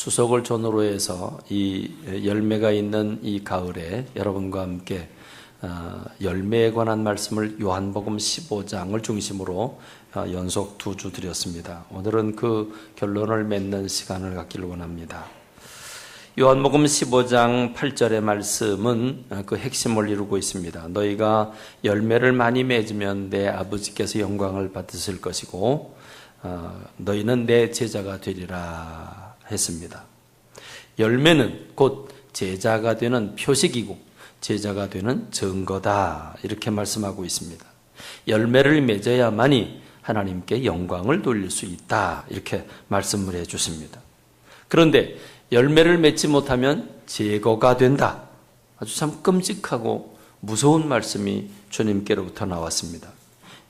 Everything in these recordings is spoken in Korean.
추석을 전후로 해서 이 열매가 있는 이 가을에 여러분과 함께 열매에 관한 말씀을 요한복음 15장을 중심으로 연속 2주 드렸습니다. 오늘은 그 결론을 맺는 시간을 갖기를 원합니다. 요한복음 15장 8절의 말씀은 그 핵심을 이루고 있습니다. 너희가 열매를 많이 맺으면 내 아버지께서 영광을 받으실 것이고 너희는 내 제자가 되리라 했습니다. 열매는 곧 제자가 되는 표식이고 제자가 되는 증거다, 이렇게 말씀하고 있습니다. 열매를 맺어야만이 하나님께 영광을 돌릴 수 있다, 이렇게 말씀을 해 주십니다. 그런데 열매를 맺지 못하면 제거가 된다. 아주 참 끔찍하고 무서운 말씀이 주님께로부터 나왔습니다.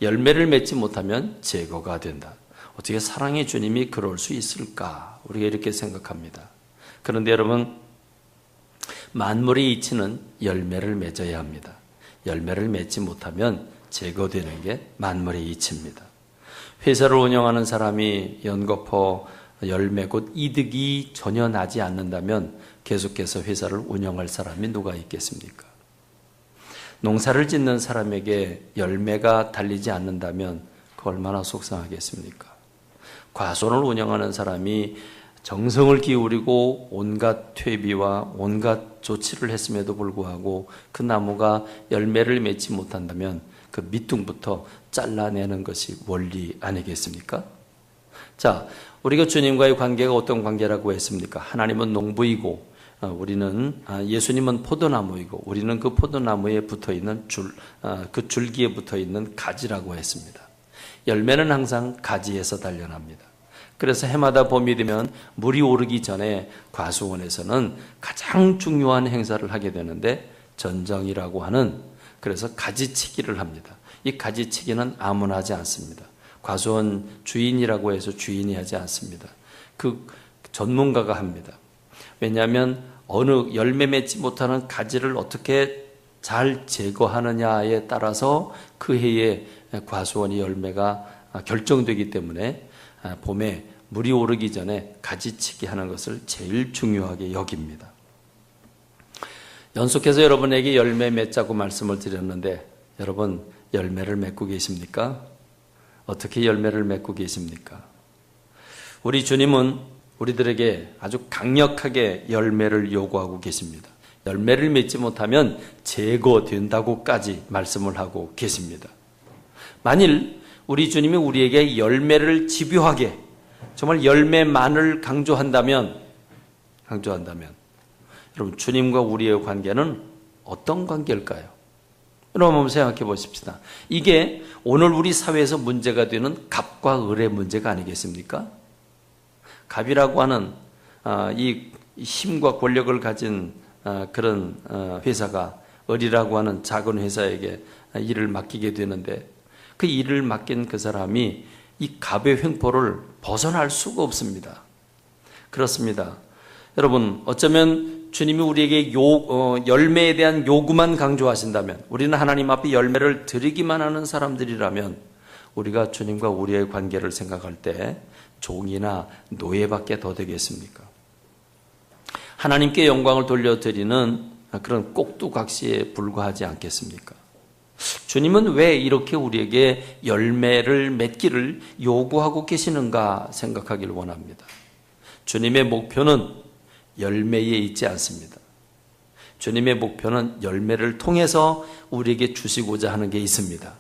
열매를 맺지 못하면 제거가 된다. 어떻게 사랑의 주님이 그럴 수 있을까? 우리가 이렇게 생각합니다. 그런데 여러분, 만물의 이치는 열매를 맺어야 합니다. 열매를 맺지 못하면 제거되는 게 만물의 이치입니다. 회사를 운영하는 사람이 연거푸 열매 곧 이득이 전혀 나지 않는다면 계속해서 회사를 운영할 사람이 누가 있겠습니까? 농사를 짓는 사람에게 열매가 달리지 않는다면 그 얼마나 속상하겠습니까? 과수원을 운영하는 사람이 정성을 기울이고 온갖 퇴비와 온갖 조치를 했음에도 불구하고 그 나무가 열매를 맺지 못한다면 그 밑둥부터 잘라내는 것이 원리 아니겠습니까? 자, 우리가 주님과의 관계가 어떤 관계라고 했습니까? 하나님은 농부이고 우리는 예수님은 포도나무이고 우리는 그 포도나무에 붙어있는 그 줄기에 붙어있는 가지라고 했습니다. 열매는 항상 가지에서 단련합니다. 그래서 해마다 봄이 되면 물이 오르기 전에 과수원에서는 가장 중요한 행사를 하게 되는데 전정이라고 하는, 그래서 가지치기를 합니다. 이 가지치기는 아무나 하지 않습니다. 과수원 주인이라고 해서 주인이 하지 않습니다. 그 전문가가 합니다. 왜냐하면 어느 열매 맺지 못하는 가지를 어떻게 잘 제거하느냐에 따라서 그 해에 과수원의 열매가 결정되기 때문에 봄에 물이 오르기 전에 가지치기 하는 것을 제일 중요하게 여깁니다. 연속해서 여러분에게 열매 맺자고 말씀을 드렸는데 여러분 열매를 맺고 계십니까? 어떻게 열매를 맺고 계십니까? 우리 주님은 우리들에게 아주 강력하게 열매를 요구하고 계십니다. 열매를 맺지 못하면 제거된다고까지 말씀을 하고 계십니다. 만일 우리 주님이 우리에게 열매를 집요하게 정말 열매만을 강조한다면 여러분 주님과 우리의 관계는 어떤 관계일까요? 여러분 한번 생각해 보십시다. 이게 오늘 우리 사회에서 문제가 되는 갑과 을의 문제가 아니겠습니까? 갑이라고 하는 이 힘과 권력을 가진 그런 회사가 을이라고 하는 작은 회사에게 일을 맡기게 되는데 그 일을 맡긴 그 사람이 이 갑의 횡포를 벗어날 수가 없습니다. 그렇습니다. 여러분, 어쩌면 주님이 우리에게 열매에 대한 요구만 강조하신다면, 우리는 하나님 앞에 열매를 드리기만 하는 사람들이라면 우리가 주님과 우리의 관계를 생각할 때 종이나 노예밖에 더 되겠습니까? 하나님께 영광을 돌려드리는 그런 꼭두각시에 불과하지 않겠습니까? 주님은 왜 이렇게 우리에게 열매를 맺기를 요구하고 계시는가 생각하기를 원합니다. 주님의 목표는 열매에 있지 않습니다. 주님의 목표는 열매를 통해서 우리에게 주시고자 하는 게 있습니다.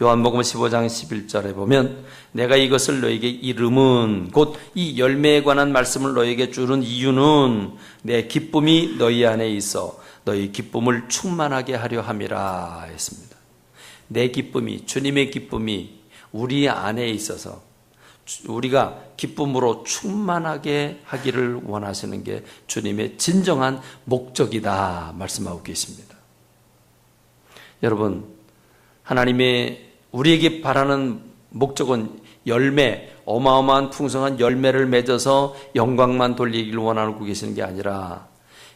요한복음 15장 11절에 보면 내가 이것을 너에게 이름은, 곧 이 열매에 관한 말씀을 너에게 주는 이유는 내 기쁨이 너희 안에 있어 너희 기쁨을 충만하게 하려 함이라 했습니다. 내 기쁨이, 주님의 기쁨이 우리 안에 있어서 우리가 기쁨으로 충만하게 하기를 원하시는 게 주님의 진정한 목적이다 말씀하고 계십니다. 여러분, 하나님의 우리에게 바라는 목적은 열매, 어마어마한 풍성한 열매를 맺어서 영광만 돌리기를 원하고 계시는 게 아니라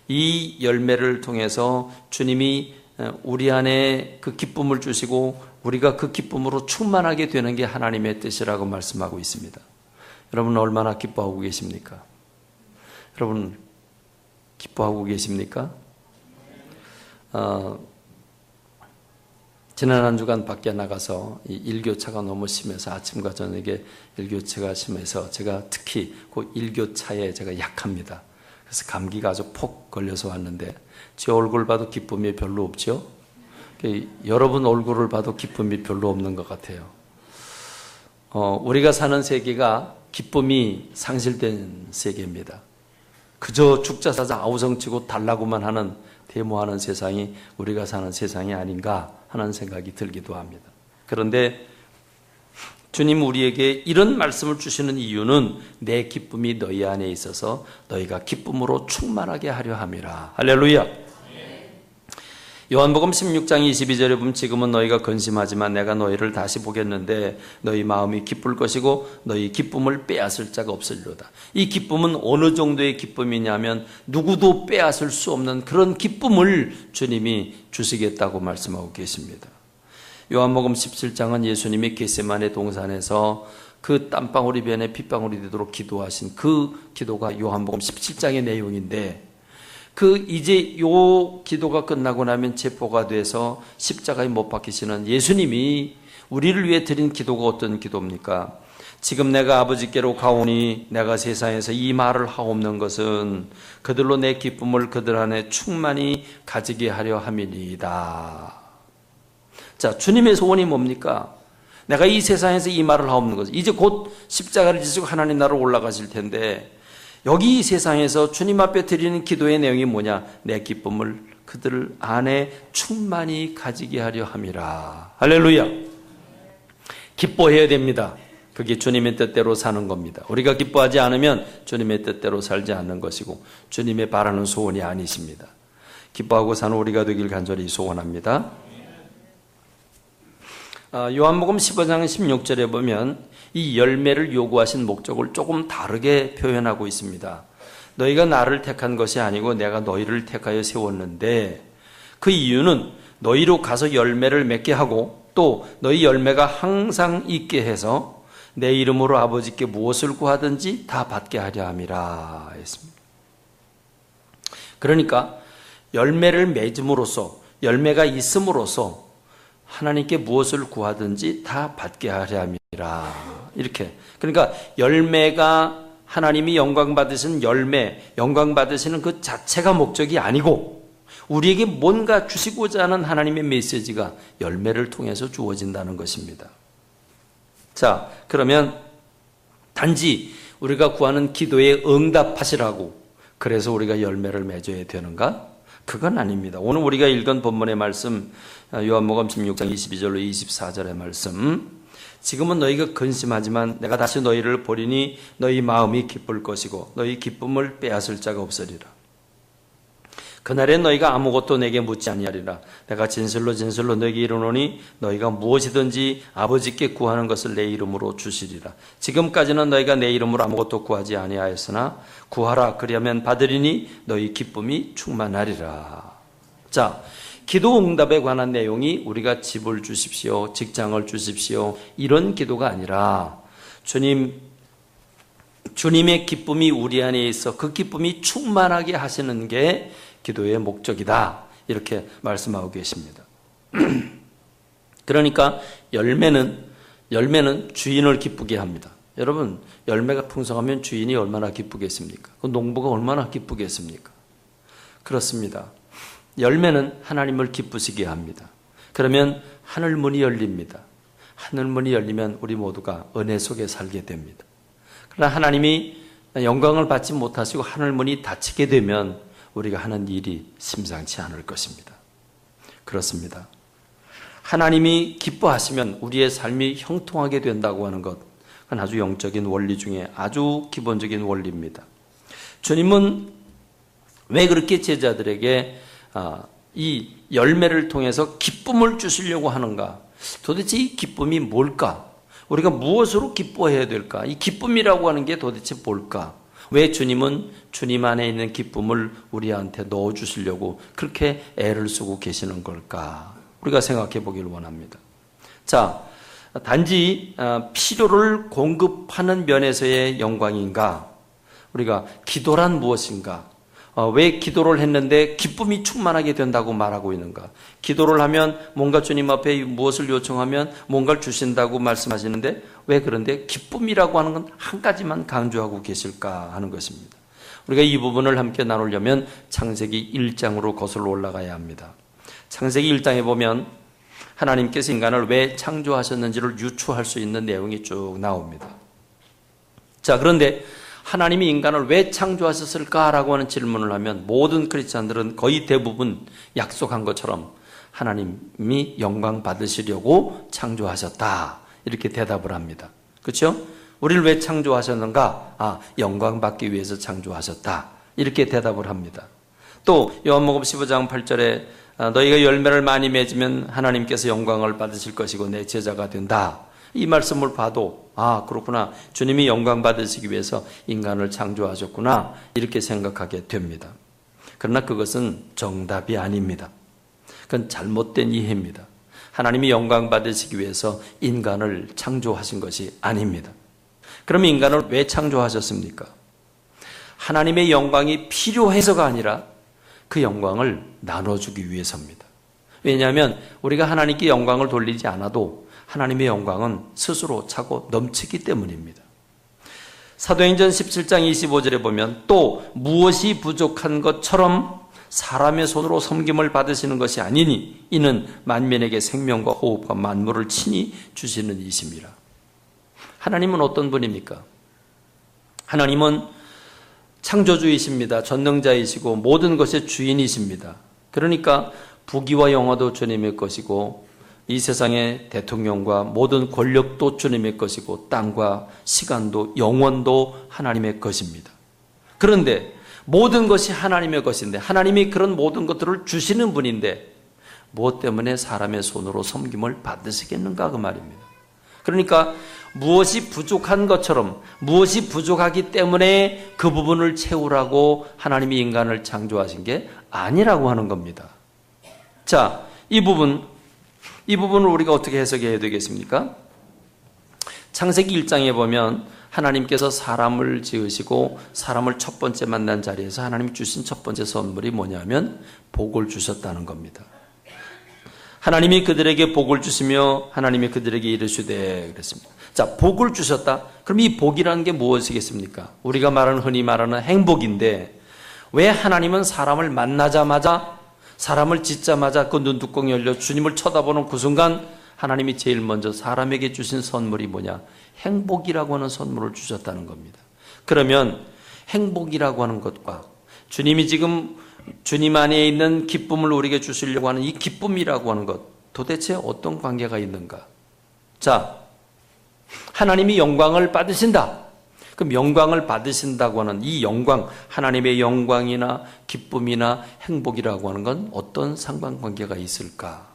이 열매를 통해서 주님이 우리 안에 그 기쁨을 주시고 우리가 그 기쁨으로 충만하게 되는 게 하나님의 뜻이라고 말씀하고 있습니다. 여러분 얼마나 기뻐하고 계십니까? 여러분 기뻐하고 계십니까? 지난 한 주간 밖에 나가서 이 일교차가 너무 심해서 아침과 저녁에 일교차가 심해서 제가 특히 그 일교차에 제가 약합니다. 그래서 감기가 아주 폭 걸려서 왔는데 제 얼굴 봐도 기쁨이 별로 없죠? 여러분 얼굴을 봐도 기쁨이 별로 없는 것 같아요. 우리가 사는 세계가 기쁨이 상실된 세계입니다. 그저 죽자사자 아우성치고 달라고만 하는 데모하는 세상이 우리가 사는 세상이 아닌가 하는 생각이 들기도 합니다. 그런데 주님 우리에게 이런 말씀을 주시는 이유는 내 기쁨이 너희 안에 있어서 너희가 기쁨으로 충만하게 하려 함이라. 할렐루야. 요한복음 16장 22절에 보면 지금은 너희가 근심하지만 내가 너희를 다시 보겠는데 너희 마음이 기쁠 것이고 너희 기쁨을 빼앗을 자가 없으리로다. 이 기쁨은 어느 정도의 기쁨이냐면 누구도 빼앗을 수 없는 그런 기쁨을 주님이 주시겠다고 말씀하고 계십니다. 요한복음 17장은 예수님이 겟세마네 동산에서 그 땀방울이 변해 핏방울이 되도록 기도하신 그 기도가 요한복음 17장의 내용인데 이제 요 기도가 끝나고 나면 체포가 돼서 십자가에 못 박히시는 예수님이 우리를 위해 드린 기도가 어떤 기도입니까? 지금 내가 아버지께로 가오니 내가 세상에서 이 말을 하옵는 것은 그들로 내 기쁨을 그들 안에 충만히 가지게 하려 함이니이다. 자, 주님의 소원이 뭡니까? 내가 이 세상에서 이 말을 하옵는 것. 이제 곧 십자가를 지시고 하나님 나라로 올라가실 텐데 여기 이 세상에서 주님 앞에 드리는 기도의 내용이 뭐냐? 내 기쁨을 그들 안에 충만히 가지게 하려 함이라. 할렐루야. 기뻐해야 됩니다. 그게 주님의 뜻대로 사는 겁니다. 우리가 기뻐하지 않으면 주님의 뜻대로 살지 않는 것이고 주님의 바라는 소원이 아니십니다. 기뻐하고 사는 우리가 되길 간절히 소원합니다. 요한복음 15장 16절에 보면 이 열매를 요구하신 목적을 조금 다르게 표현하고 있습니다. 너희가 나를 택한 것이 아니고 내가 너희를 택하여 세웠는데 그 이유는 너희로 가서 열매를 맺게 하고 또 너희 열매가 항상 있게 해서 내 이름으로 아버지께 무엇을 구하든지 다 받게 하려 함이라 했습니다. 그러니까 열매를 맺음으로써 열매가 있음으로써 하나님께 무엇을 구하든지 다 받게 하려 함이라. 이렇게. 그러니까 열매가 하나님이 영광 받으시는 열매, 영광 받으시는 그 자체가 목적이 아니고 우리에게 뭔가 주시고자 하는 하나님의 메시지가 열매를 통해서 주어진다는 것입니다. 자, 그러면 단지 우리가 구하는 기도에 응답하시라고 그래서 우리가 열매를 맺어야 되는가? 그건 아닙니다. 오늘 우리가 읽은 본문의 말씀 요한복음 16장 22절로 24절의 말씀 지금은 너희가 근심하지만 내가 다시 너희를 보리니 너희 마음이 기쁠 것이고 너희 기쁨을 빼앗을 자가 없으리라. 그날엔 너희가 아무것도 내게 묻지 아니하리라. 내가 진실로 진실로 너희에게 이르노니 너희가 무엇이든지 아버지께 구하는 것을 내 이름으로 주시리라. 지금까지는 너희가 내 이름으로 아무것도 구하지 아니하였으나 구하라 그리하면 받으리니 너희 기쁨이 충만하리라. 자, 기도 응답에 관한 내용이 우리가 집을 주십시오, 직장을 주십시오 이런 기도가 아니라 주님의 기쁨이 우리 안에 있어 그 기쁨이 충만하게 하시는 게 기도의 목적이다 이렇게 말씀하고 계십니다. 그러니까 열매는 주인을 기쁘게 합니다. 여러분 열매가 풍성하면 주인이 얼마나 기쁘겠습니까? 그 농부가 얼마나 기쁘겠습니까? 그렇습니다. 열매는 하나님을 기쁘시게 합니다. 그러면 하늘문이 열립니다. 하늘문이 열리면 우리 모두가 은혜 속에 살게 됩니다. 그러나 하나님이 영광을 받지 못하시고 하늘문이 닫히게 되면 우리가 하는 일이 심상치 않을 것입니다. 그렇습니다. 하나님이 기뻐하시면 우리의 삶이 형통하게 된다고 하는 것, 그건 아주 영적인 원리 중에 아주 기본적인 원리입니다. 주님은 왜 그렇게 제자들에게 이 열매를 통해서 기쁨을 주시려고 하는가? 도대체 이 기쁨이 뭘까? 우리가 무엇으로 기뻐해야 될까? 이 기쁨이라고 하는 게 도대체 뭘까? 왜 주님은 주님 안에 있는 기쁨을 우리한테 넣어주시려고 그렇게 애를 쓰고 계시는 걸까? 우리가 생각해 보길 원합니다. 자, 단지 필요를 공급하는 면에서의 영광인가? 우리가 기도란 무엇인가? 왜 기도를 했는데 기쁨이 충만하게 된다고 말하고 있는가? 기도를 하면 뭔가 주님 앞에 무엇을 요청하면 뭔가를 주신다고 말씀하시는데 왜 그런데 기쁨이라고 하는 건 한 가지만 강조하고 계실까 하는 것입니다. 우리가 이 부분을 함께 나누려면 창세기 1장으로 거슬러 올라가야 합니다. 창세기 1장에 보면 하나님께서 인간을 왜 창조하셨는지를 유추할 수 있는 내용이 쭉 나옵니다. 자, 그런데 하나님이 인간을 왜 창조하셨을까라고 하는 질문을 하면 모든 크리스찬들은 거의 대부분 약속한 것처럼 하나님이 영광 받으시려고 창조하셨다 이렇게 대답을 합니다. 그렇죠? 우리를 왜 창조하셨는가? 영광 받기 위해서 창조하셨다 이렇게 대답을 합니다. 또 요한복음 15장 8절에 너희가 열매를 많이 맺으면 하나님께서 영광을 받으실 것이고 내 제자가 된다. 이 말씀을 봐도 그렇구나. 주님이 영광 받으시기 위해서 인간을 창조하셨구나. 이렇게 생각하게 됩니다. 그러나 그것은 정답이 아닙니다. 그건 잘못된 이해입니다. 하나님이 영광 받으시기 위해서 인간을 창조하신 것이 아닙니다. 그럼 인간을 왜 창조하셨습니까? 하나님의 영광이 필요해서가 아니라 그 영광을 나눠주기 위해서입니다. 왜냐하면 우리가 하나님께 영광을 돌리지 않아도 하나님의 영광은 스스로 차고 넘치기 때문입니다. 사도행전 17장 25절에 보면 또 무엇이 부족한 것처럼 사람의 손으로 섬김을 받으시는 것이 아니니 이는 만민에게 생명과 호흡과 만물을 친히 주시는 이심이라. 하나님은 어떤 분입니까? 하나님은 창조주이십니다. 전능자이시고 모든 것의 주인이십니다. 그러니까 부귀와 영화도 주님의 것이고 이 세상의 대통령과 모든 권력도 주님의 것이고 땅과 시간도 영원도 하나님의 것입니다. 그런데 모든 것이 하나님의 것인데 하나님이 그런 모든 것들을 주시는 분인데 무엇 때문에 사람의 손으로 섬김을 받으시겠는가 그 말입니다. 그러니까 무엇이 부족한 것처럼 무엇이 부족하기 때문에 그 부분을 채우라고 하나님이 인간을 창조하신 게 아니라고 하는 겁니다. 자, 이 부분을 우리가 어떻게 해석해야 되겠습니까? 창세기 1장에 보면 하나님께서 사람을 지으시고 사람을 첫 번째 만난 자리에서 하나님이 주신 첫 번째 선물이 뭐냐면 복을 주셨다는 겁니다. 하나님이 그들에게 복을 주시며 하나님이 그들에게 이르시되 그랬습니다. 자, 복을 주셨다? 그럼 이 복이라는 게 무엇이겠습니까? 우리가 흔히 말하는 행복인데 왜 하나님은 사람을 만나자마자 사람을 짓자마자 그 눈두꺼이 열려 주님을 쳐다보는 그 순간 하나님이 제일 먼저 사람에게 주신 선물이 뭐냐? 행복이라고 하는 선물을 주셨다는 겁니다. 그러면 행복이라고 하는 것과 주님이 지금 주님 안에 있는 기쁨을 우리에게 주시려고 하는 이 기쁨이라고 하는 것 도대체 어떤 관계가 있는가? 자, 하나님이 영광을 받으신다. 그럼 영광을 받으신다고 하는 이 영광, 하나님의 영광이나 기쁨이나 행복이라고 하는 건 어떤 상관관계가 있을까?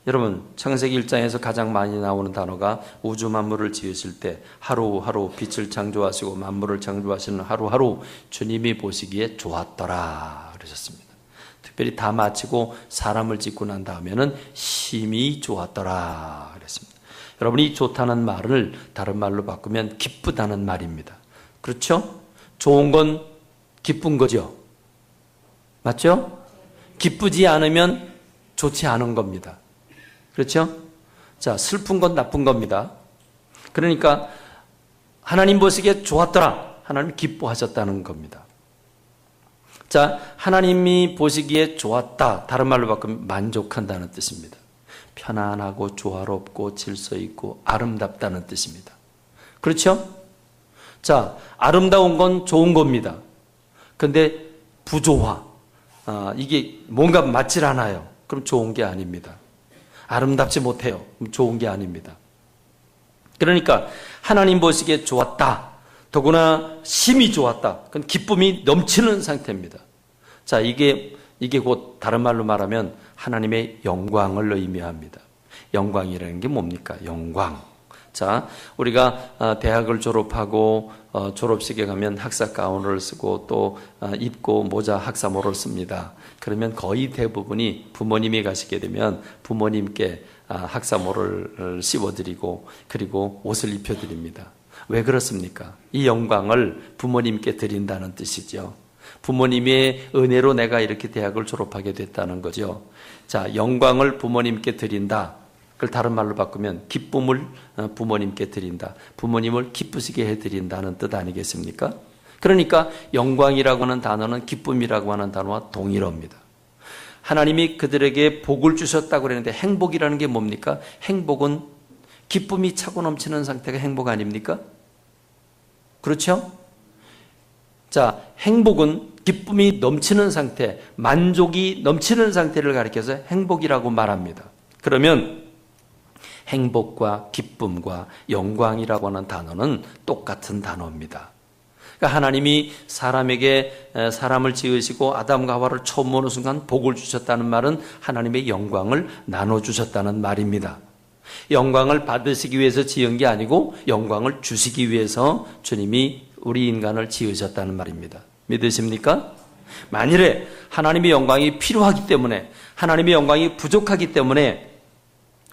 여러분, 창세기 1장에서 가장 많이 나오는 단어가 우주 만물을 지으실 때 하루하루 빛을 창조하시고 만물을 창조하시는 하루하루 주님이 보시기에 좋았더라 그러셨습니다. 특별히 다 마치고 사람을 짓고 난 다음에는 심히 좋았더라 그랬습니다. 여러분이 좋다는 말을 다른 말로 바꾸면 기쁘다는 말입니다. 그렇죠? 좋은 건 기쁜 거죠. 맞죠? 기쁘지 않으면 좋지 않은 겁니다. 그렇죠? 자, 슬픈 건 나쁜 겁니다. 그러니까 하나님 보시기에 좋았더라. 하나님 기뻐하셨다는 겁니다. 자, 하나님이 보시기에 좋았다. 다른 말로 바꾸면 만족한다는 뜻입니다. 편안하고 조화롭고 질서 있고 아름답다는 뜻입니다. 그렇죠? 자, 아름다운 건 좋은 겁니다. 근데 부조화, 이게 뭔가 맞질 않아요. 그럼 좋은 게 아닙니다. 아름답지 못해요. 그럼 좋은 게 아닙니다. 그러니까 하나님 보시기에 좋았다. 더구나 심히 좋았다. 그건 기쁨이 넘치는 상태입니다. 자, 이게 곧 다른 말로 말하면 하나님의 영광을 의미합니다. 영광이라는 게 뭡니까? 영광. 자, 우리가 대학을 졸업하고 졸업식에 가면 학사 가운을 쓰고 또 입고 모자 학사모를 씁니다. 그러면 거의 대부분이 부모님이 가시게 되면 부모님께 학사모를 씌워드리고 그리고 옷을 입혀드립니다. 왜 그렇습니까? 이 영광을 부모님께 드린다는 뜻이죠. 부모님의 은혜로 내가 이렇게 대학을 졸업하게 됐다는 거죠. 자, 영광을 부모님께 드린다. 그걸 다른 말로 바꾸면 기쁨을 부모님께 드린다. 부모님을 기쁘시게 해드린다는 뜻 아니겠습니까? 그러니까 영광이라고 하는 단어는 기쁨이라고 하는 단어와 동일합니다. 하나님이 그들에게 복을 주셨다고 그랬는데 행복이라는 게 뭡니까? 행복은 기쁨이 차고 넘치는 상태가 행복 아닙니까? 그렇죠? 자, 행복은 기쁨이 넘치는 상태, 만족이 넘치는 상태를 가리켜서 행복이라고 말합니다. 그러면 행복과 기쁨과 영광이라고 하는 단어는 똑같은 단어입니다. 그러니까 하나님이 사람을 지으시고 아담과 하와를 처음 보는 순간 복을 주셨다는 말은 하나님의 영광을 나눠주셨다는 말입니다. 영광을 받으시기 위해서 지은 게 아니고 영광을 주시기 위해서 주님이 우리 인간을 지으셨다는 말입니다. 믿으십니까? 만일에 하나님의 영광이 필요하기 때문에, 하나님의 영광이 부족하기 때문에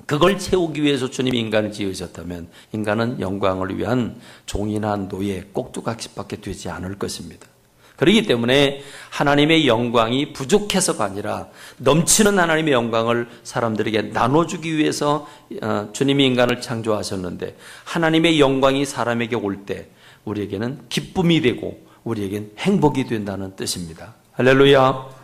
그걸 채우기 위해서 주님이 인간을 지으셨다면 인간은 영광을 위한 종이나 노예, 꼭두각시밖에 되지 않을 것입니다. 그렇기 때문에 하나님의 영광이 부족해서가 아니라 넘치는 하나님의 영광을 사람들에게 나눠주기 위해서 주님이 인간을 창조하셨는데, 하나님의 영광이 사람에게 올 때 우리에게는 기쁨이 되고 우리에겐 행복이 된다는 뜻입니다. 할렐루야.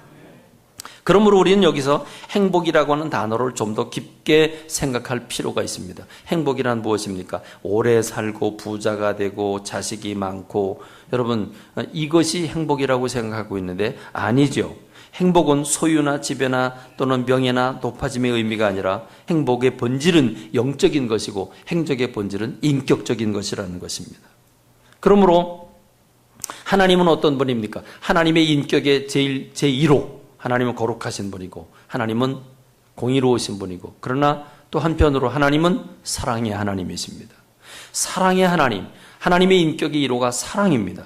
그러므로 우리는 여기서 행복이라고 하는 단어를 좀 더 깊게 생각할 필요가 있습니다. 행복이란 무엇입니까? 오래 살고 부자가 되고 자식이 많고, 여러분 이것이 행복이라고 생각하고 있는데 아니죠. 행복은 소유나 지배나 또는 명예나 높아짐의 의미가 아니라 행복의 본질은 영적인 것이고 행복의 본질은 인격적인 것이라는 것입니다. 그러므로 하나님은 어떤 분입니까? 하나님의 인격의 제1호, 하나님은 거룩하신 분이고 하나님은 공의로우신 분이고, 그러나 또 한편으로 하나님은 사랑의 하나님이십니다. 사랑의 하나님, 하나님의 인격의 1호가 사랑입니다.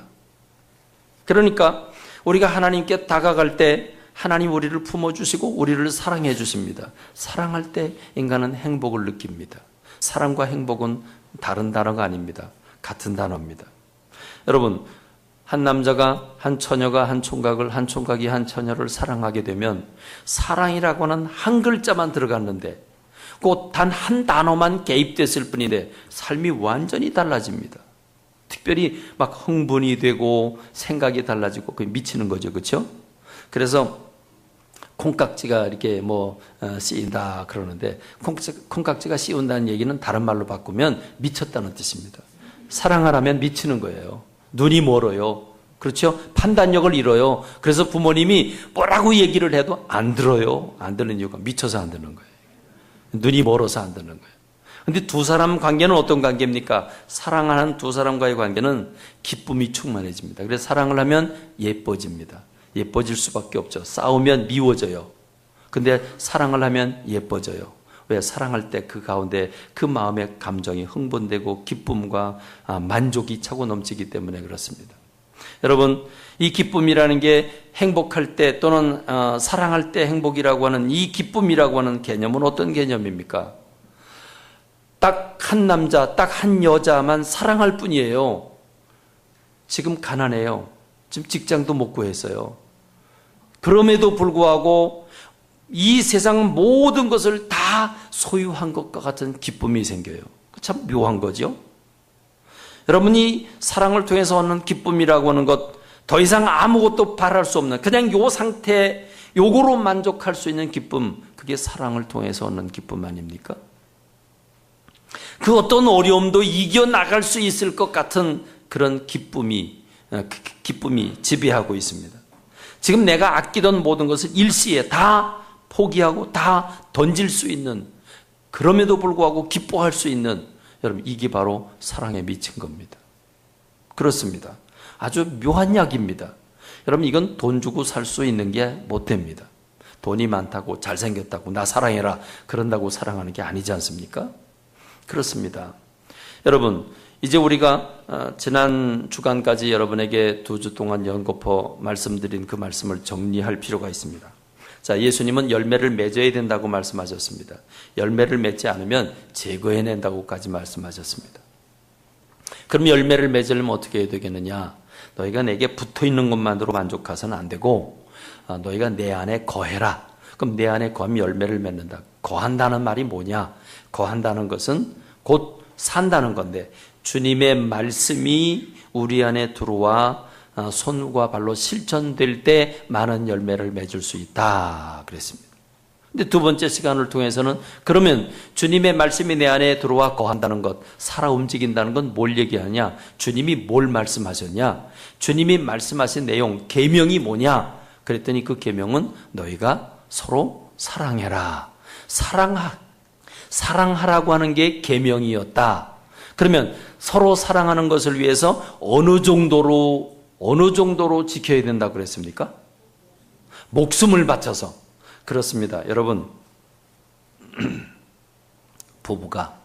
그러니까 우리가 하나님께 다가갈 때 하나님 우리를 품어주시고 우리를 사랑해 주십니다. 사랑할 때 인간은 행복을 느낍니다. 사랑과 행복은 다른 단어가 아닙니다. 같은 단어입니다. 여러분, 한 남자가 한 처녀가 한 총각을, 한 총각이 한 처녀를 사랑하게 되면 사랑이라고 하는 한 글자만 들어갔는데 곧 단 한 단어만 개입됐을 뿐인데 삶이 완전히 달라집니다. 특별히 막 흥분이 되고 생각이 달라지고 그게 미치는 거죠. 그렇죠? 그래서 콩깍지가 이렇게 씌인다 그러는데, 콩깍지가 씌운다는 얘기는 다른 말로 바꾸면 미쳤다는 뜻입니다. 사랑하라면 미치는 거예요. 눈이 멀어요. 그렇죠? 판단력을 잃어요. 그래서 부모님이 뭐라고 얘기를 해도 안 들어요. 안 듣는 이유가 미쳐서 안 듣는 거예요. 눈이 멀어서 안 듣는 거예요. 근데 두 사람 관계는 어떤 관계입니까? 사랑하는 두 사람과의 관계는 기쁨이 충만해집니다. 그래서 사랑을 하면 예뻐집니다. 예뻐질 수밖에 없죠. 싸우면 미워져요. 근데 사랑을 하면 예뻐져요. 왜? 사랑할 때 그 가운데 그 마음의 감정이 흥분되고 기쁨과 만족이 차고 넘치기 때문에 그렇습니다. 여러분, 이 기쁨이라는 게 행복할 때 또는 사랑할 때 행복이라고 하는 이 기쁨이라고 하는 개념은 어떤 개념입니까? 딱 한 남자, 딱 한 여자만 사랑할 뿐이에요. 지금 가난해요. 지금 직장도 못 구했어요. 그럼에도 불구하고 이 세상 모든 것을 다 소유한 것과 같은 기쁨이 생겨요. 참 묘한 거죠. 여러분이 사랑을 통해서 얻는 기쁨이라고 하는 것, 더 이상 아무것도 바랄 수 없는, 그냥 요 상태, 요거로 만족할 수 있는 기쁨, 그게 사랑을 통해서 얻는 기쁨 아닙니까? 그 어떤 어려움도 이겨나갈 수 있을 것 같은 그런 기쁨이 지배하고 있습니다. 지금 내가 아끼던 모든 것을 일시에 다 포기하고 다 던질 수 있는, 그럼에도 불구하고 기뻐할 수 있는, 여러분 이게 바로 사랑에 미친 겁니다. 그렇습니다. 아주 묘한 약입니다. 여러분 이건 돈 주고 살 수 있는 게 못 됩니다. 돈이 많다고 잘생겼다고 나 사랑해라 그런다고 사랑하는 게 아니지 않습니까? 그렇습니다. 여러분 이제 우리가 지난 주간까지 여러분에게 2주 동안 연거푸 말씀드린 그 말씀을 정리할 필요가 있습니다. 자, 예수님은 열매를 맺어야 된다고 말씀하셨습니다. 열매를 맺지 않으면 제거해낸다고까지 말씀하셨습니다. 그럼 열매를 맺으려면 어떻게 해야 되겠느냐? 너희가 내게 붙어 있는 것만으로 만족해서는 안 되고 너희가 내 안에 거해라. 그럼 내 안에 거하면 열매를 맺는다. 거한다는 말이 뭐냐? 거한다는 것은 곧 산다는 건데 주님의 말씀이 우리 안에 들어와 손과 발로 실천될 때 많은 열매를 맺을 수 있다 그랬습니다. 근데 두 번째 시간을 통해서는 그러면 주님의 말씀이 내 안에 들어와 거한다는 것, 살아 움직인다는 건 뭘 얘기하냐? 주님이 뭘 말씀하셨냐? 주님이 말씀하신 내용, 계명이 뭐냐? 그랬더니 그 계명은 너희가 서로 사랑해라. 사랑하라고 하는 게 계명이었다. 그러면 서로 사랑하는 것을 위해서 어느 정도로 지켜야 된다고 그랬습니까? 목숨을 바쳐서. 그렇습니다. 여러분, 부부가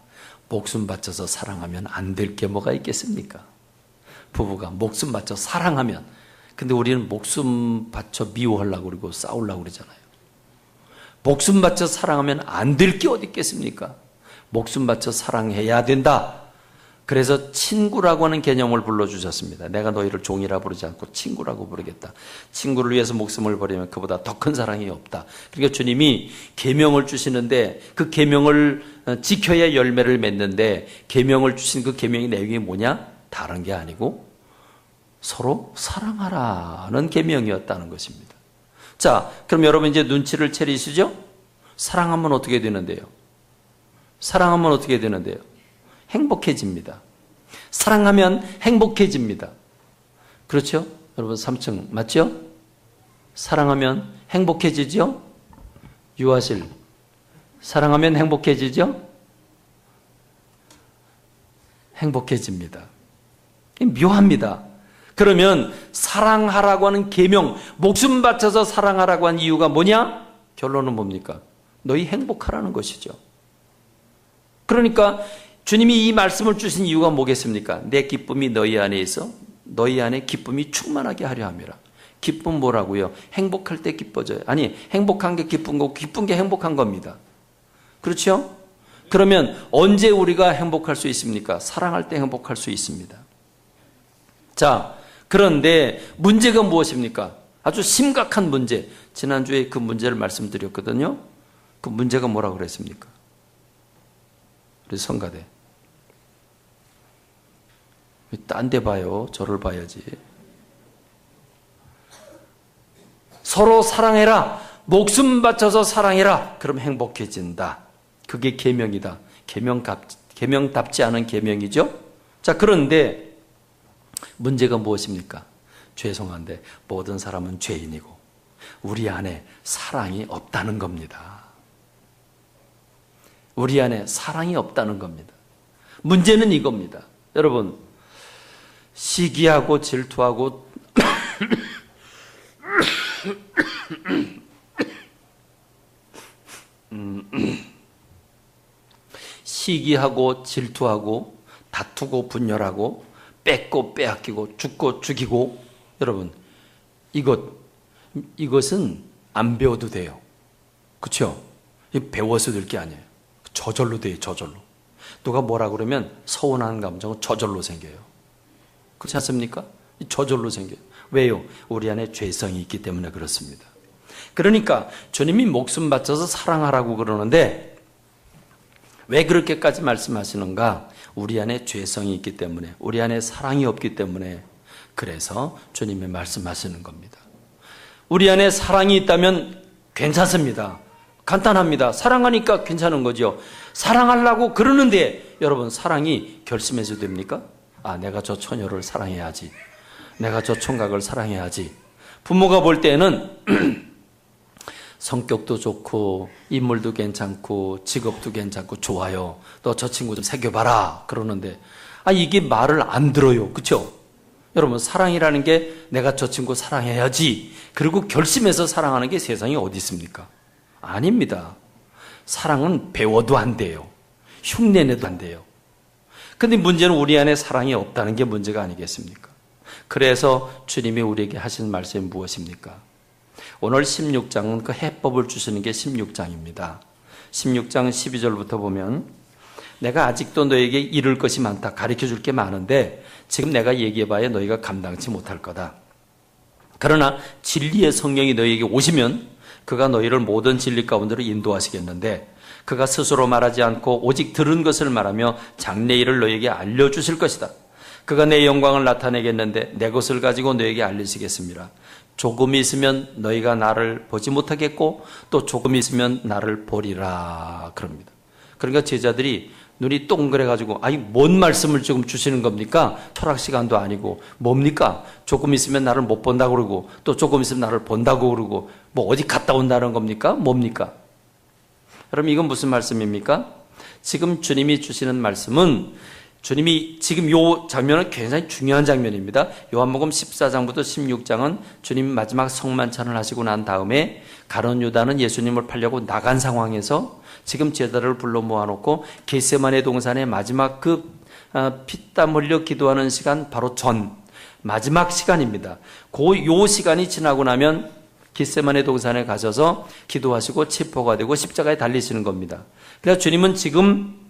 목숨 바쳐서 사랑하면 안 될 게 뭐가 있겠습니까? 부부가 목숨 바쳐 사랑하면, 근데 우리는 목숨 바쳐 미워하려고 그러고 싸우려고 그러잖아요. 목숨 바쳐 사랑하면 안 될 게 어디 있겠습니까? 목숨 바쳐 사랑해야 된다. 그래서 친구라고 하는 개념을 불러주셨습니다. 내가 너희를 종이라 부르지 않고 친구라고 부르겠다. 친구를 위해서 목숨을 버리면 그보다 더 큰 사랑이 없다. 그러니까 주님이 계명을 주시는데 그 계명을 지켜야 열매를 맺는데 계명을 주신 그 계명의 내용이 뭐냐? 다른 게 아니고 서로 사랑하라는 계명이었다는 것입니다. 자, 그럼 여러분 이제 눈치를 채리시죠? 사랑하면 어떻게 되는데요? 사랑하면 어떻게 되는데요? 행복해집니다. 사랑하면 행복해집니다. 그렇죠? 여러분 3층 맞죠? 사랑하면 행복해지죠? 유아실 사랑하면 행복해지죠? 행복해집니다. 묘합니다. 그러면 사랑하라고 하는 계명, 목숨 바쳐서 사랑하라고 한 이유가 뭐냐? 결론은 뭡니까? 너희 행복하라는 것이죠. 그러니까 주님이 이 말씀을 주신 이유가 뭐겠습니까? 내 기쁨이 너희 안에 있어 너희 안에 기쁨이 충만하게 하려 함이라. 기쁨 뭐라고요? 행복할 때 기뻐져요. 아니, 행복한 게 기쁜 거고 기쁜 게 행복한 겁니다. 그렇죠? 그러면 언제 우리가 행복할 수 있습니까? 사랑할 때 행복할 수 있습니다. 자, 그런데 문제가 무엇입니까? 아주 심각한 문제. 지난주에 그 문제를 말씀드렸거든요. 그 문제가 뭐라고 그랬습니까? 우리 성가대. 딴 데 봐요. 저를 봐야지. 서로 사랑해라. 목숨 바쳐서 사랑해라. 그럼 행복해진다. 그게 계명이다. 계명답지 않은 계명이죠. 자, 그런데 문제가 무엇입니까? 죄송한데 모든 사람은 죄인이고 우리 안에 사랑이 없다는 겁니다. 우리 안에 사랑이 없다는 겁니다. 문제는 이겁니다. 여러분, 시기하고 질투하고 시기하고 질투하고 다투고 분열하고 뺏고 빼앗기고 죽고 죽이고, 여러분 이것은 안 배워도 돼요. 그렇죠? 배워서 될 게 아니에요. 저절로 돼요. 저절로. 누가 뭐라 그러면 서운한 감정은 저절로 생겨요. 그렇지 않습니까? 저절로 생겨요. 왜요? 우리 안에 죄성이 있기 때문에 그렇습니다. 그러니까 주님이 목숨 바쳐서 사랑하라고 그러는데 왜 그렇게까지 말씀하시는가? 우리 안에 죄성이 있기 때문에, 우리 안에 사랑이 없기 때문에, 그래서 주님이 말씀하시는 겁니다. 우리 안에 사랑이 있다면 괜찮습니다. 간단합니다. 사랑하니까 괜찮은 거죠. 사랑하려고 그러는데 여러분, 사랑이 결심해서 됩니까? 아, 내가 저 처녀를 사랑해야지. 내가 저 총각을 사랑해야지. 부모가 볼 때는 성격도 좋고 인물도 괜찮고 직업도 괜찮고 좋아요. 너 저 친구 좀 새겨봐라 그러는데 이게 말을 안 들어요. 그렇죠? 여러분, 사랑이라는 게 내가 저 친구 사랑해야지 그리고 결심해서 사랑하는 게 세상에 어디 있습니까? 아닙니다. 사랑은 배워도 안 돼요. 흉내내도 안 돼요. 근데 문제는 우리 안에 사랑이 없다는 게 문제가 아니겠습니까? 그래서 주님이 우리에게 하신 말씀이 무엇입니까? 오늘 16장은 그 해법을 주시는 게 16장입니다. 16장 12절부터 보면 내가 아직도 너에게 이룰 것이 많다. 가르쳐 줄 게 많은데 지금 내가 얘기해봐야 너희가 감당치 못할 거다. 그러나 진리의 성령이 너희에게 오시면 그가 너희를 모든 진리 가운데로 인도하시겠는데 그가 스스로 말하지 않고 오직 들은 것을 말하며 장래일을 너희에게 알려주실 것이다. 그가 내 영광을 나타내겠는데 내 것을 가지고 너희에게 알리시겠습니다. 조금 있으면 너희가 나를 보지 못하겠고 또 조금 있으면 나를 보리라 그럽니다. 그러니까 제자들이 눈이 동그래가지고 아니 뭔 말씀을 지금 주시는 겁니까? 철학 시간도 아니고 뭡니까? 조금 있으면 나를 못 본다고 그러고 또 조금 있으면 나를 본다고 그러고 뭐 어디 갔다 온다는 겁니까? 뭡니까? 여러분 이건 무슨 말씀입니까? 지금 주님이 주시는 말씀은 주님이 지금 요 장면은 굉장히 중요한 장면입니다. 요한복음 14장부터 16장은 주님 마지막 성만찬을 하시고 난 다음에 가룟 유다는 예수님을 팔려고 나간 상황에서 지금 제자들을 불러 모아놓고 겟세마네 동산의 마지막 피땀 흘려 기도하는 시간 바로 전 마지막 시간입니다. 요 시간이 지나고 나면 겟세마네 동산에 가셔서 기도하시고 체포가 되고 십자가에 달리시는 겁니다. 그래서 주님은 지금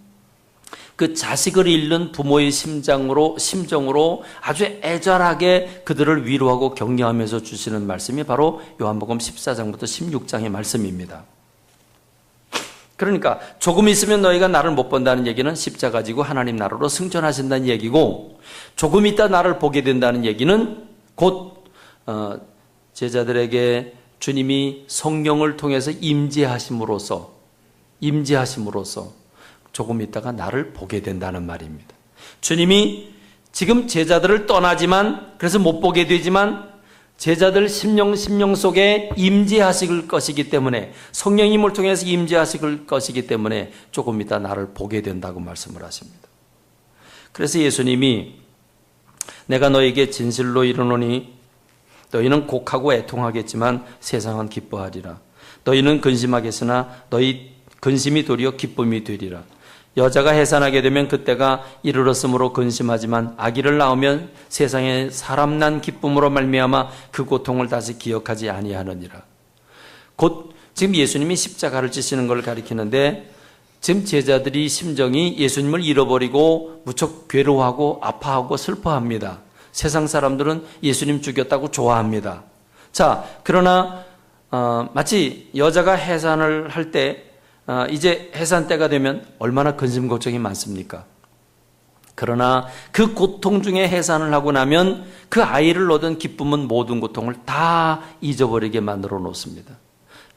그 자식을 잃는 부모의 심정으로 아주 애절하게 그들을 위로하고 격려하면서 주시는 말씀이 바로 요한복음 14장부터 16장의 말씀입니다. 그러니까 조금 있으면 너희가 나를 못 본다는 얘기는 십자가 지고 하나님 나라로 승천하신다는 얘기고 조금 있다 나를 보게 된다는 얘기는 곧 제자들에게 주님이 성령을 통해서 임재하심으로써 조금 있다가 나를 보게 된다는 말입니다. 주님이 지금 제자들을 떠나지만 그래서 못 보게 되지만 제자들 심령 속에 임재하실 것이기 때문에 성령님을 통해서 임재하실 것이기 때문에 조금 있다 나를 보게 된다고 말씀을 하십니다. 그래서 예수님이 내가 너에게 진실로 이르노니 너희는 곡하고 애통하겠지만 세상은 기뻐하리라. 너희는 근심하겠으나 너희 근심이 도리어 기쁨이 되리라. 여자가 해산하게 되면 그때가 이르렀으므로 근심하지만 아기를 낳으면 세상에 사람 난 기쁨으로 말미암아 그 고통을 다시 기억하지 아니하느니라. 곧 지금 예수님이 십자가를 지시는 걸 가리키는데 지금 제자들이 심정이 예수님을 잃어버리고 무척 괴로워하고 아파하고 슬퍼합니다. 세상 사람들은 예수님 죽였다고 좋아합니다. 자, 그러나 마치 여자가 해산을 할 때 이제 해산 때가 되면 얼마나 근심 걱정이 많습니까? 그러나 그 고통 중에 해산을 하고 나면 그 아이를 얻은 기쁨은 모든 고통을 다 잊어버리게 만들어 놓습니다.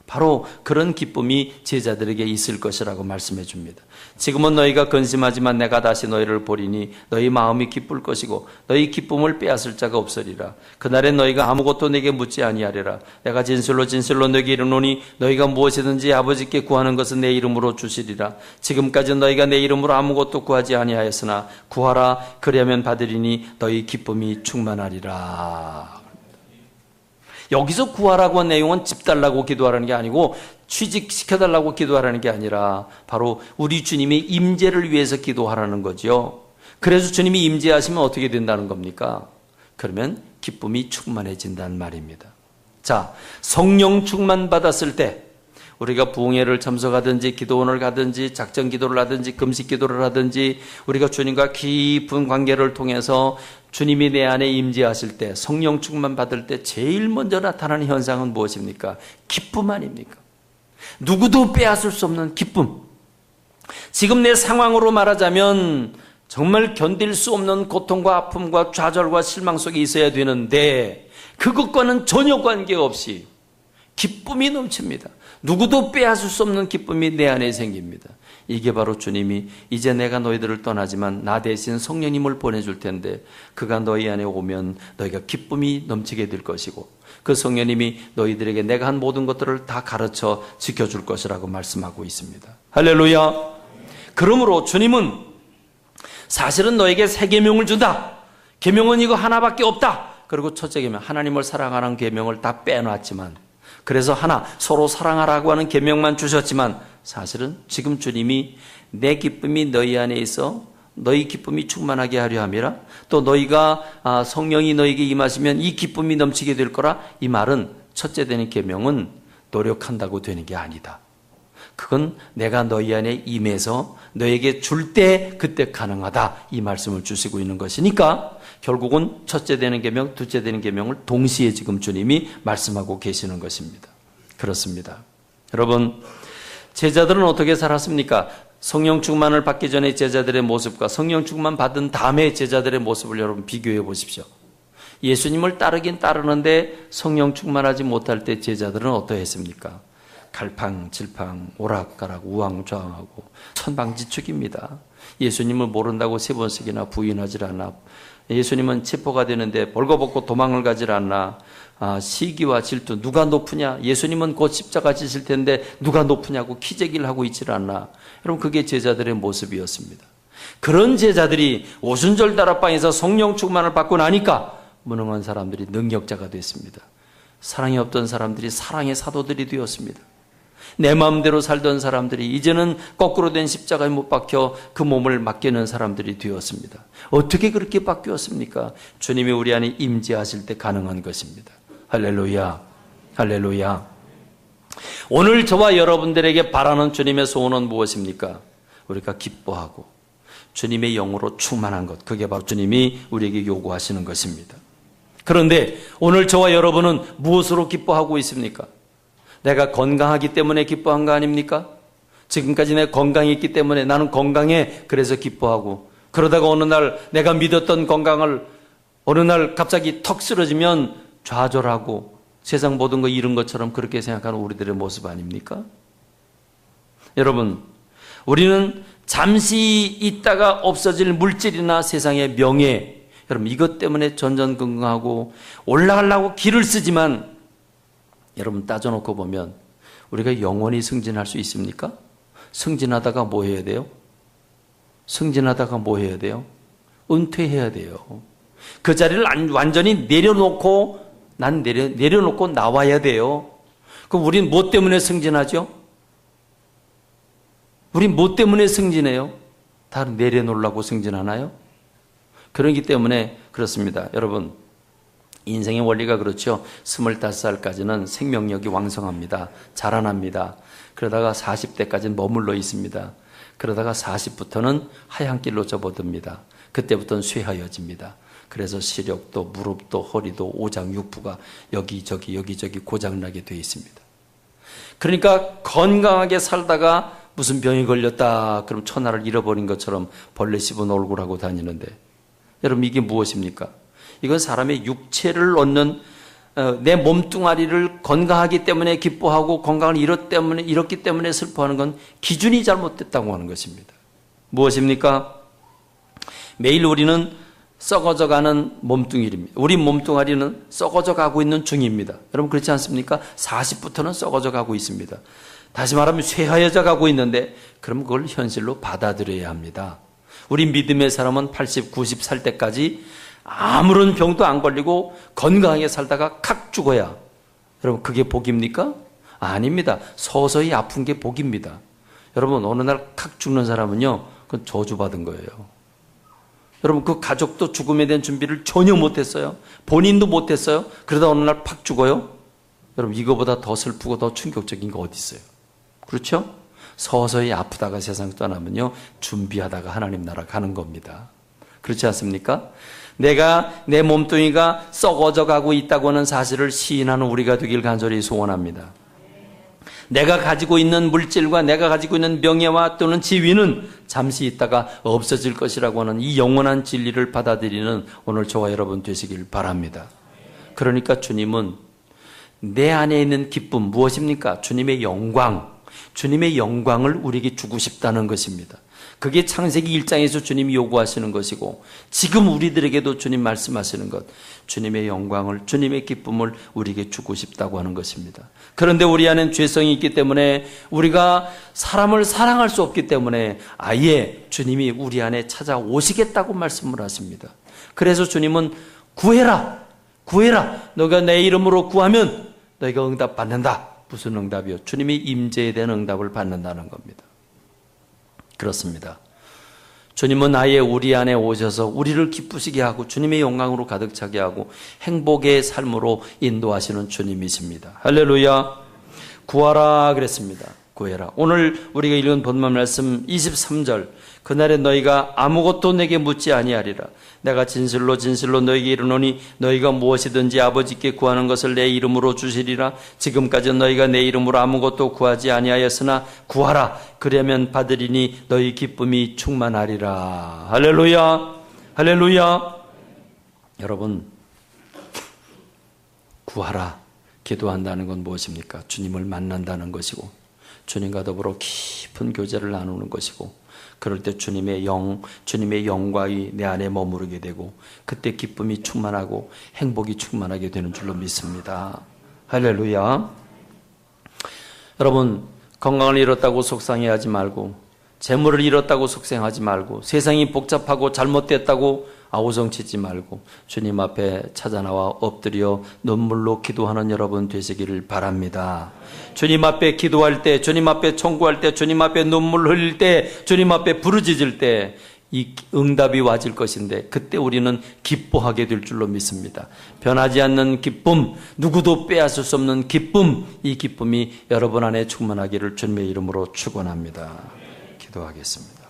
바로 그런 기쁨이 제자들에게 있을 것이라고 말씀해 줍니다. 지금은 너희가 근심하지만 내가 다시 너희를 보리니 너희 마음이 기쁠 것이고 너희 기쁨을 빼앗을 자가 없으리라. 그날엔 너희가 아무것도 내게 묻지 아니하리라. 내가 진실로 너희에게 이르노니 너희가 무엇이든지 아버지께 구하는 것은 내 이름으로 주시리라. 지금까지 너희가 내 이름으로 아무것도 구하지 아니하였으나 구하라 그리하면 받으리니 너희 기쁨이 충만하리라. 여기서 구하라고 한 내용은 집 달라고 기도하라는 게 아니고 취직시켜달라고 기도하라는 게 아니라 바로 우리 주님의 임재를 위해서 기도하라는 거죠. 그래서 주님이 임재하시면 어떻게 된다는 겁니까? 그러면 기쁨이 충만해진다는 말입니다. 자, 성령 충만 받았을 때 우리가 부흥회를 참석하든지 기도원을 가든지 작전 기도를 하든지 금식 기도를 하든지 우리가 주님과 깊은 관계를 통해서 주님이 내 안에 임재하실 때 성령 충만 받을 때 제일 먼저 나타나는 현상은 무엇입니까? 기쁨 아닙니까? 누구도 빼앗을 수 없는 기쁨. 지금 내 상황으로 말하자면 정말 견딜 수 없는 고통과 아픔과 좌절과 실망 속에 있어야 되는데 그것과는 전혀 관계없이 기쁨이 넘칩니다. 누구도 빼앗을 수 없는 기쁨이 내 안에 생깁니다. 이게 바로 주님이 이제 내가 너희들을 떠나지만 나 대신 성령님을 보내줄 텐데 그가 너희 안에 오면 너희가 기쁨이 넘치게 될 것이고 그 성령님이 너희들에게 내가 한 모든 것들을 다 가르쳐 지켜줄 것이라고 말씀하고 있습니다. 할렐루야. 그러므로 주님은 사실은 너에게 새 계명을 준다. 계명은 이거 하나밖에 없다. 그리고 첫째 계명 하나님을 사랑하는 계명을 다 빼놨지만 그래서 하나 서로 사랑하라고 하는 계명만 주셨지만 사실은 지금 주님이 내 기쁨이 너희 안에 있어 너희 기쁨이 충만하게 하려 함이라. 또 너희가 성령이 너희에게 임하시면 이 기쁨이 넘치게 될 거라. 이 말은 첫째 되는 계명은 노력한다고 되는 게 아니다. 그건 내가 너희 안에 임해서 너에게 줄 때 그때 가능하다, 이 말씀을 주시고 있는 것이니까 결국은 첫째 되는 계명, 둘째 되는 계명을 동시에 지금 주님이 말씀하고 계시는 것입니다. 그렇습니다. 여러분, 제자들은 어떻게 살았습니까? 성령 충만을 받기 전에 제자들의 모습과 성령 충만 받은 다음에 제자들의 모습을 여러분 비교해 보십시오. 예수님을 따르긴 따르는데 성령 충만하지 못할 때 제자들은 어떠했습니까? 갈팡질팡, 오락가락, 우왕좌왕하고 천방지축입니다. 예수님을 모른다고 3번씩이나 부인하질 않아. 예수님은 체포가 되는데 벌거벗고 도망을 가질 않나. 시기와 질투, 누가 높으냐? 예수님은 곧 십자가 지실 텐데 누가 높으냐고 키재기를 하고 있질 않나. 여러분, 그게 제자들의 모습이었습니다. 그런 제자들이 오순절 다락방에서 성령 충만을 받고 나니까 무능한 사람들이 능력자가 됐습니다. 사랑이 없던 사람들이 사랑의 사도들이 되었습니다. 내 마음대로 살던 사람들이 이제는 거꾸로 된 십자가에 못 박혀 그 몸을 맡기는 사람들이 되었습니다. 어떻게 그렇게 바뀌었습니까? 주님이 우리 안에 임재하실 때 가능한 것입니다. 할렐루야, 할렐루야. 오늘 저와 여러분들에게 바라는 주님의 소원은 무엇입니까? 우리가 기뻐하고 주님의 영으로 충만한 것, 그게 바로 주님이 우리에게 요구하시는 것입니다. 그런데 오늘 저와 여러분은 무엇으로 기뻐하고 있습니까? 내가 건강하기 때문에 기뻐한 거 아닙니까? 지금까지 내 건강이 있기 때문에 나는 건강해, 그래서 기뻐하고, 그러다가 어느 날 내가 믿었던 건강을 어느 날 갑자기 턱 쓰러지면 좌절하고 세상 모든 거 잃은 것처럼 그렇게 생각하는 우리들의 모습 아닙니까? 여러분, 우리는 잠시 있다가 없어질 물질이나 세상의 명예, 여러분 이것 때문에 전전긍긍하고 올라가려고 길을 쓰지만, 여러분 따져놓고 보면 우리가 영원히 승진할 수 있습니까? 승진하다가 뭐 해야 돼요? 승진하다가 뭐 해야 돼요? 은퇴해야 돼요. 그 자리를 완전히 내려놓고 내려놓고 나와야 돼요. 그럼 우린 뭐 때문에 승진하죠? 우린 뭐 때문에 승진해요? 다 내려놓으려고 승진하나요? 그렇기 때문에 그렇습니다. 여러분, 인생의 원리가 그렇죠. 25살까지는 생명력이 왕성합니다. 자라납니다. 그러다가 40대까지는 머물러 있습니다. 그러다가 40부터는 하얀 길로 접어듭니다. 그때부터는 쇠하여집니다. 그래서 시력도 무릎도 허리도 오장육부가 여기저기 고장나게 되어 있습니다. 그러니까 건강하게 살다가 무슨 병이 걸렸다 그럼 천하를 잃어버린 것처럼 벌레 씹은 얼굴하고 다니는데, 여러분 이게 무엇입니까? 이건 사람의 육체를 얻는, 내 몸뚱아리를 건강하기 때문에 기뻐하고 건강을 잃었기 때문에 슬퍼하는 건 기준이 잘못됐다고 하는 것입니다. 무엇입니까? 매일 우리는 썩어져가는 몸뚱이입니다. 우리 몸뚱아리는 썩어져 가고 있는 중입니다. 여러분 그렇지 않습니까? 40부터는 썩어져 가고 있습니다. 다시 말하면 쇠하여져 가고 있는데, 그럼 그걸 현실로 받아들여야 합니다. 우리 믿음의 사람은 80, 90 살 때까지 아무런 병도 안 걸리고 건강하게 살다가 칵 죽어야, 여러분 그게 복입니까? 아닙니다. 서서히 아픈 게 복입니다. 여러분 어느 날 칵 죽는 사람은요, 그건 저주받은 거예요. 여러분 그 가족도 죽음에 대한 준비를 전혀 못했어요. 본인도 못했어요. 그러다 어느 날 팍 죽어요. 여러분 이거보다 더 슬프고 더 충격적인 거 어디 있어요? 그렇죠? 서서히 아프다가 세상 떠나면요, 준비하다가 하나님 나라 가는 겁니다. 그렇지 않습니까? 내 몸뚱이가 썩어져 가고 있다고 하는 사실을 시인하는 우리가 되길 간절히 소원합니다. 내가 가지고 있는 물질과 내가 가지고 있는 명예와 또는 지위는 잠시 있다가 없어질 것이라고 하는 이 영원한 진리를 받아들이는 오늘 저와 여러분 되시길 바랍니다. 그러니까 주님은 내 안에 있는 기쁨 무엇입니까? 주님의 영광을 우리에게 주고 싶다는 것입니다. 그게 창세기 1장에서 주님이 요구하시는 것이고, 지금 우리들에게도 주님 말씀하시는 것, 주님의 영광을, 주님의 기쁨을 우리에게 주고 싶다고 하는 것입니다. 그런데 우리 안엔 죄성이 있기 때문에 우리가 사람을 사랑할 수 없기 때문에 아예 주님이 우리 안에 찾아오시겠다고 말씀을 하십니다. 그래서 주님은 구해라. 너가 내 이름으로 구하면 너희가 응답 받는다. 무슨 응답이요? 주님이 임재에 대한 응답을 받는다는 겁니다. 그렇습니다. 주님은 아예 우리 안에 오셔서 우리를 기쁘시게 하고 주님의 영광으로 가득 차게 하고 행복의 삶으로 인도하시는 주님이십니다. 할렐루야. 구하라 그랬습니다. 구해라. 오늘 우리가 읽은 본문 말씀 23절, 그날에 너희가 아무것도 내게 묻지 아니하리라. 내가 진실로 진실로 너희에게 이르노니 너희가 무엇이든지 아버지께 구하는 것을 내 이름으로 주시리라. 지금까지 너희가 내 이름으로 아무것도 구하지 아니하였으나 구하라. 그러면 받으리니 너희 기쁨이 충만하리라. 할렐루야, 할렐루야. 여러분, 구하라, 기도한다는 건 무엇입니까? 주님을 만난다는 것이고, 주님과 더불어 깊은 교제를 나누는 것이고, 그럴 때 주님의 영광이 내 안에 머무르게 되고, 그때 기쁨이 충만하고 행복이 충만하게 되는 줄로 믿습니다. 할렐루야. 여러분, 건강을 잃었다고 속상해하지 말고, 재물을 잃었다고 속상하지 말고, 세상이 복잡하고 잘못됐다고 아우성치지 말고 주님 앞에 찾아나와 엎드려 눈물로 기도하는 여러분 되시기를 바랍니다. 주님 앞에 기도할 때, 주님 앞에 청구할 때, 주님 앞에 눈물 흘릴 때, 주님 앞에 부르짖을 때 이 응답이 와질 것인데, 그때 우리는 기뻐하게 될 줄로 믿습니다. 변하지 않는 기쁨, 누구도 빼앗을 수 없는 기쁨, 이 기쁨이 여러분 안에 충만하기를 주님의 이름으로 축원합니다. 기도하겠습니다.